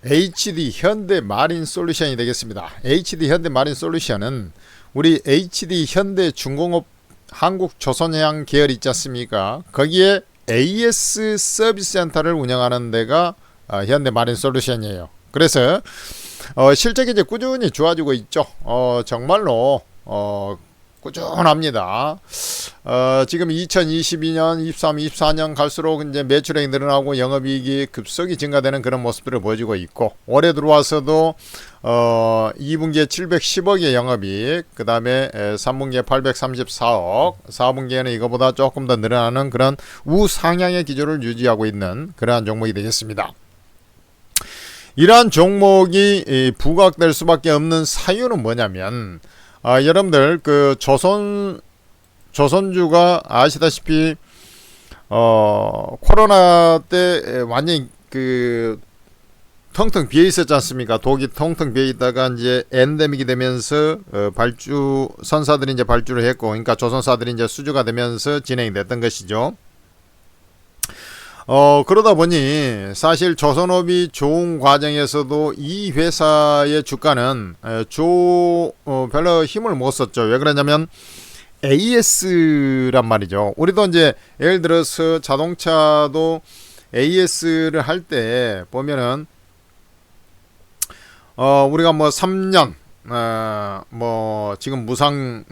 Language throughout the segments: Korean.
HD 현대마린솔루션이 되겠습니다. HD 현대마린솔루션은 우리 HD 현대중공업 한국조선해양 계열 있지 않습니까? 거기에 AS 서비스 센터를 운영하는 데가 현대마린솔루션이에요. 그래서 실적이 이제 꾸준히 좋아지고 있죠. 정말로 꾸준합니다. 지금 2022년, 23, 24년 갈수록 이제 매출액이 늘어나고 영업이익이 급속히 증가되는 그런 모습들을 보여주고 있고, 올해 들어와서도 2분기에 710억의 영업이익, 그 다음에 3분기에 834억, 4분기에는 이거보다 조금 더 늘어나는 그런 우상향의 기조를 유지하고 있는 그러한 종목이 되겠습니다. 이러한 종목이 부각될 수밖에 없는 사유는 뭐냐면, 여러분들 그 조선주가 아시다시피 코로나 때 완전히 그 텅텅 비어 있었지 않습니까? 독이 텅텅 비어 있다가 이제 엔데믹이 되면서 선사들이 이제 발주를 했고, 그러니까 조선사들이 이제 수주가 되면서 진행이 됐던 것이죠. 그러다 보니 사실 조선업이 좋은 과정에서도 이 회사의 주가는 별로 힘을 못 썼죠. 왜 그러냐면 AS란 말이죠. 우리도 이제 예를 들어서 자동차도 AS를 할 때 보면은 우리가 뭐 3년 뭐 지금 무상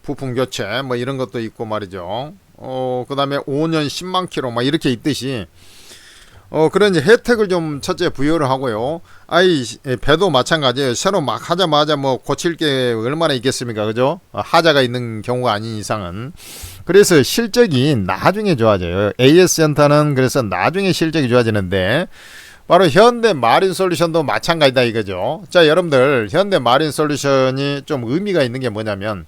부품 교체 뭐 이런 것도 있고 말이죠. 그 다음에 5년 10만 킬로 막 이렇게 있듯이 그런 이제 혜택을 좀 첫째 부여를 하고요. 배도 마찬가지예요. 새로 막 하자마자 뭐 고칠 게 얼마나 있겠습니까? 그죠? 하자가 있는 경우가 아닌 이상은. 그래서 실적이 나중에 좋아져요. AS 센터는 그래서 나중에 실적이 좋아지는데, 바로 현대마린솔루션도 마찬가지다 이거죠. 자, 여러분들 현대마린솔루션이 좀 의미가 있는 게 뭐냐면,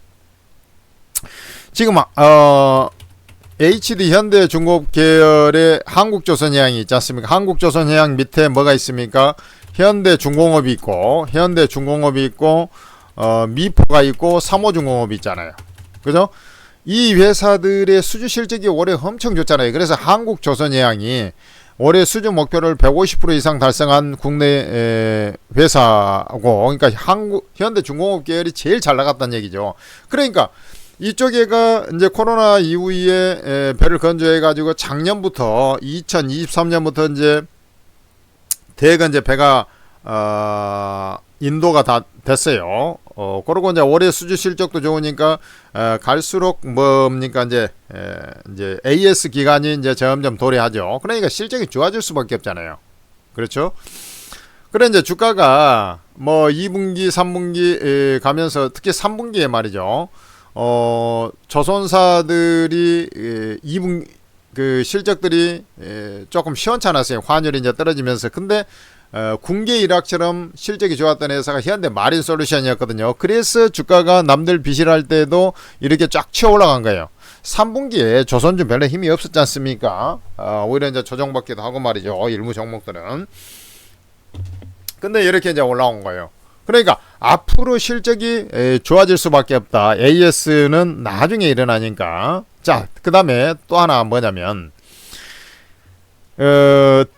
지금 HD 현대중공업 계열의 한국조선해양이 있지 않습니까? 한국조선해양 밑에 뭐가 있습니까? 현대중공업이 있고, 미포가 있고, 삼호중공업이 있잖아요. 그죠? 이 회사들의 수주 실적이 올해 엄청 좋잖아요. 그래서 한국조선해양이 올해 수주 목표를 150% 이상 달성한 국내 회사고, 그러니까 현대중공업 계열이 제일 잘 나갔다는 얘기죠. 그러니까 이쪽에가 이제 코로나 이후에 배를 건조해 가지고 작년부터 2023년부터 이제 대거 이제 배가 인도가 다 됐어요. 그리고 이제 올해 수주 실적도 좋으니까 갈수록 뭡니까 이제 AS 기간이 이제 점점 도래하죠. 그러니까 실적이 좋아질 수밖에 없잖아요. 그렇죠? 그래 이제 주가가 뭐 2분기, 3분기 가면서 특히 3분기에 말이죠. 조선사들이 2분 그 실적들이 조금 시원찮았어요. 환율이 이제 떨어지면서. 근데 군계 일학처럼 실적이 좋았던 회사가 현대마린솔루션이었거든요. 그래서 주가가 남들 비실할 때도 이렇게 쫙 치어 올라간 거예요. 3분기에 조선주 별로 힘이 없었지 않습니까? 오히려 이제 조정받기도 하고 말이죠. 일부 종목들은. 근데 이렇게 이제 올라온 거예요. 그러니까 앞으로 실적이 좋아질 수밖에 없다. AS는 나중에 일어나니까. 자, 그 다음에 또 하나 뭐냐면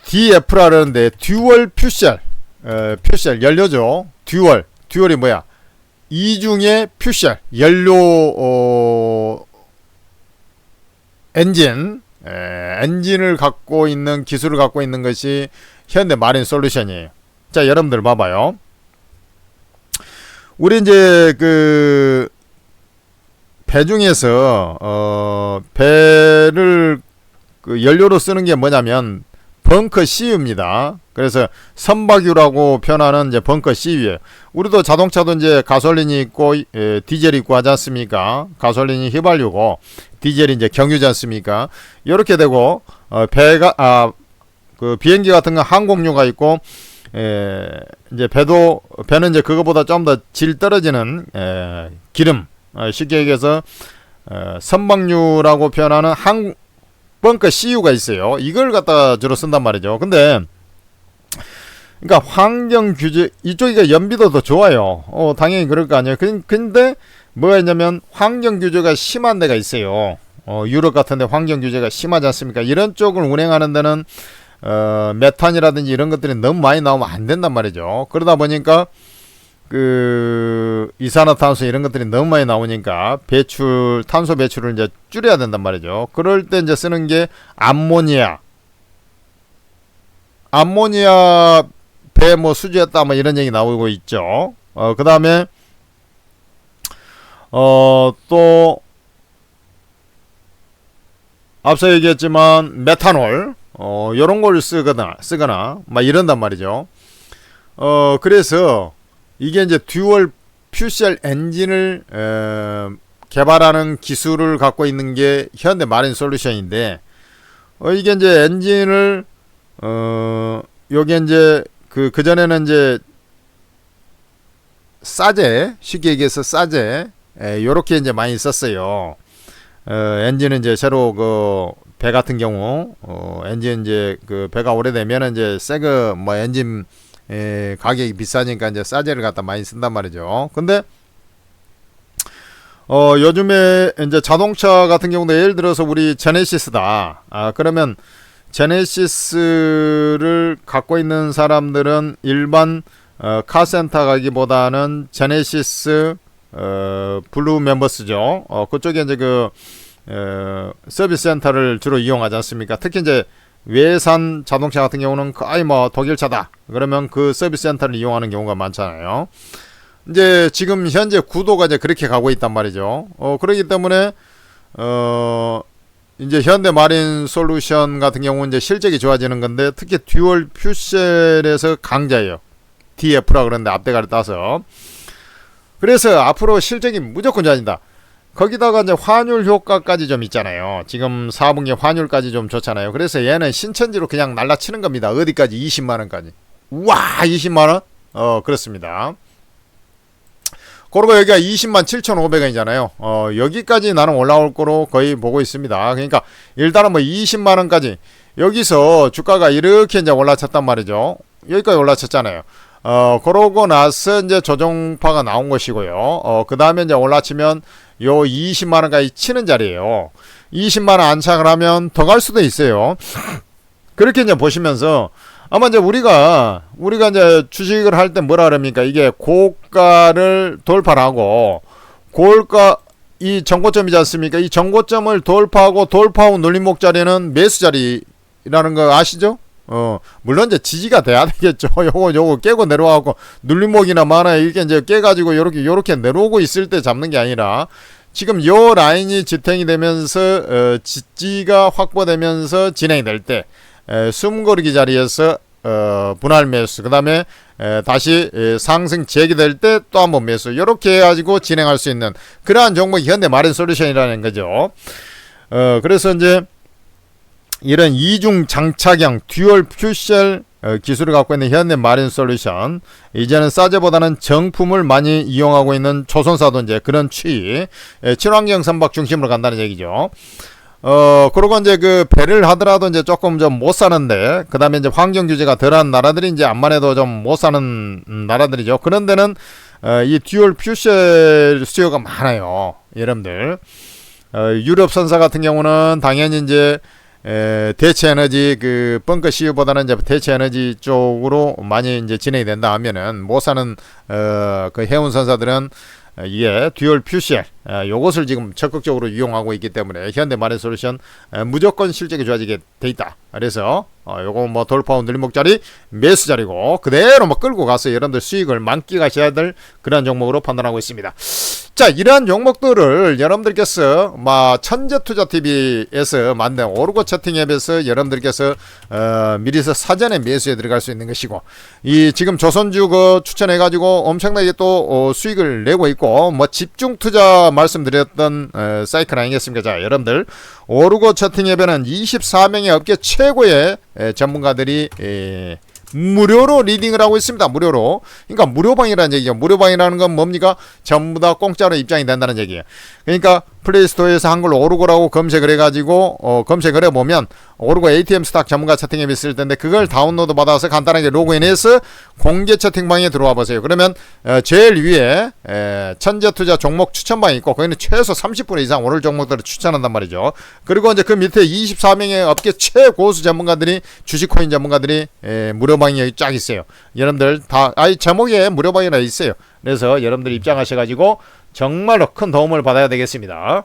DF라는데 듀얼 퓨셀 연료죠. 듀얼이 뭐야? 이중의 퓨셀 연료 엔진을 갖고 있는 기술을 갖고 있는 것이 현대마린솔루션이에요. 자, 여러분들 봐봐요. 우리 이제 그 배 중에서 배를 그 연료로 쓰는 게 뭐냐면 벙커 CU입니다. 그래서 선박유라고 표현하는 이제 벙커 CU예요. 우리도 자동차도 이제 가솔린이 있고 디젤이 있고 하지 않습니까? 가솔린이 휘발유고 디젤이 이제 경유지 않습니까? 이렇게 되고 그 비행기 같은 거 항공유가 있고, 이제 배는 이제 그거보다 좀 더 질 떨어지는 기름, 쉽게 얘기해서 선박유라고 표현하는 벙커 CU가 있어요. 이걸 갖다 주로 쓴단 말이죠. 근데 그러니까 환경 규제 이쪽이 연비도 더 좋아요. 당연히 그럴 거 아니에요. 근데 뭐가 있냐면 환경 규제가 심한 데가 있어요. 유럽 같은 데 환경 규제가 심하지 않습니까? 이런 쪽을 운행하는 데는 메탄이라든지 이런 것들이 너무 많이 나오면 안 된단 말이죠. 그러다 보니까 그 이산화탄소 이런 것들이 너무 많이 나오니까 탄소 배출을 이제 줄여야 된단 말이죠. 그럴 때 이제 쓰는 게 암모니아 배 뭐 수주했다 뭐 이런 얘기 나오고 있죠. 그 다음에 또 앞서 얘기했지만 메탄올 요런 걸 쓰거나 막 이런단 말이죠. 그래서 이게 이제 듀얼 퓨셀 엔진을 개발하는 기술을 갖고 있는 게 현대 마린 솔루션인데 이게 이제 엔진을 요게 이제 그 전에는 이제 싸제, 쉽게 얘기해서 싸제 요렇게 이제 많이 썼어요. 엔진은 이제 새로 그 배 같은 경우 엔진 이제 그 배가 오래되면은 이제 새거 뭐 엔진 가격이 비싸니까 이제 싸제를 갖다 많이 쓴단 말이죠. 근데 요즘에 이제 자동차 같은 경우도 예를 들어서 우리 제네시스다. 그러면 제네시스를 갖고 있는 사람들은 일반 카센터 가기보다는 제네시스 블루 멤버스죠. 그쪽에 이제 그 서비스 센터를 주로 이용하지 않습니까? 특히 이제 외산 자동차 같은 경우는 거의 뭐 독일차다. 그러면 그 서비스 센터를 이용하는 경우가 많잖아요. 이제 지금 현재 구도가 이제 그렇게 가고 있단 말이죠. 그렇기 때문에 이제 현대 마린 솔루션 같은 경우는 이제 실적이 좋아지는 건데 특히 듀얼 퓨셀에서 강자예요. DF라 그러는데 앞대가리 따서. 그래서 앞으로 실적이 무조건 좋아진다. 거기다가 이제 환율 효과까지 좀 있잖아요. 지금 4분기 환율까지 좀 좋잖아요. 그래서 얘는 신천지로 그냥 날라치는 겁니다. 어디까지? 20만원까지. 우와, 20만원? 그렇습니다. 그리고 여기가 207,500원이잖아요. 여기까지 나는 올라올 거로 거의 보고 있습니다. 그러니까 일단은 뭐 20만원까지 여기서 주가가 이렇게 이제 올라쳤단 말이죠. 여기까지 올라쳤잖아요. 그러고 나서 이제 조정파가 나온 것이고요. 그 다음에 이제 올라치면 요 20만원까지 치는 자리에요. 20만원 안착을 하면 더 갈 수도 있어요. 그렇게 이제 보시면서 아마 이제 우리가 이제 주식을 할 때 뭐라 그럽니까? 이게 고가를 돌파를 하고 고가 이 정고점이지 않습니까? 이 정고점을 돌파하고 돌파후 눌림목 자리는 매수 자리라는 거 아시죠? 물론 이제 지지가 돼야 되겠죠. 요거 깨고 내려와갖고 눌림목이나 마나 이렇게 이제 깨가지고 요렇게 내려오고 있을 때 잡는 게 아니라 지금 요 라인이 지탱이 되면서 지지가 확보되면서 진행이 될 때 숨고르기 자리에서 분할 매수 그 다음에 다시 상승 재개될 때 또 한번 매수 이렇게 해가지고 진행할 수 있는 그러한 종목이 현대 마린 솔루션이라는 거죠. 그래서 이제 이런 이중 장착형 듀얼 퓨셀 기술을 갖고 있는 현대 마린 솔루션 이제는 싸제보다는 정품을 많이 이용하고 있는 조선사도 이제 그런 추이 친환경 선박 중심으로 간다는 얘기죠. 그러고 이제 그 배를 하더라도 이제 조금 좀 못 사는데 그 다음에 이제 환경 규제가 덜한 나라들이 이제 암만 해도 좀 못 사는 나라들이죠. 그런 데는 이 듀얼 퓨셀 수요가 많아요. 여러분들 유럽 선사 같은 경우는 당연히 이제 대체 에너지 그 벙커 CU보다는 이제 대체 에너지 쪽으로 많이 이제 진행이 된다 하면은 못 사는 그 해운 선사들은 이게 듀얼 퓨셀 요것을 지금 적극적으로 이용하고 있기 때문에 현대 마린 솔루션 무조건 실적이 좋아지게 돼 있다. 그래서 요거 뭐 돌파후 눌림목 자리 매수 자리고 그대로 뭐 끌고 가서 여러분들 수익을 만끽하셔야 될 그런 종목으로 판단하고 있습니다. 자, 이러한 종목들을 여러분들께서 천재투자TV에서 만든 오르고 채팅 앱에서 여러분들께서 미리서 사전에 매수에 들어갈 수 있는 것이고 이 지금 조선주 그 추천해가지고 엄청나게 또 수익을 내고 있고 뭐 집중 투자 말씀드렸던 사이클 아니겠습니까? 자, 여러분들 오르고 채팅 앱에는 24명의 업계 최고의 전문가들이 무료로 리딩을 하고 있습니다. 무료로. 그러니까 무료방이라는 얘기죠. 무료방이라는 건 뭡니까? 전부 다 공짜로 입장이 된다는 얘기예요. 그러니까 플레이스토어에서 한글로 오르고라고 검색을 해가지고 검색을 해보면 오르고 ATM 스탁 전문가 채팅앱이 있을 텐데 그걸 다운로드 받아서 간단하게 로그인해서 공개 채팅방에 들어와 보세요. 그러면 제일 위에 천재투자 종목 추천방이 있고 거기는 최소 30% 이상 오를 종목들을 추천한단 말이죠. 그리고 이제 그 밑에 24명의 업계 최고수 전문가들이 주식코인 전문가들이 무료방이 여기 쫙 있어요. 여러분들 다 제목에 무료방이라 있어요. 그래서 여러분들 입장하셔가지고 정말로 큰 도움을 받아야 되겠습니다.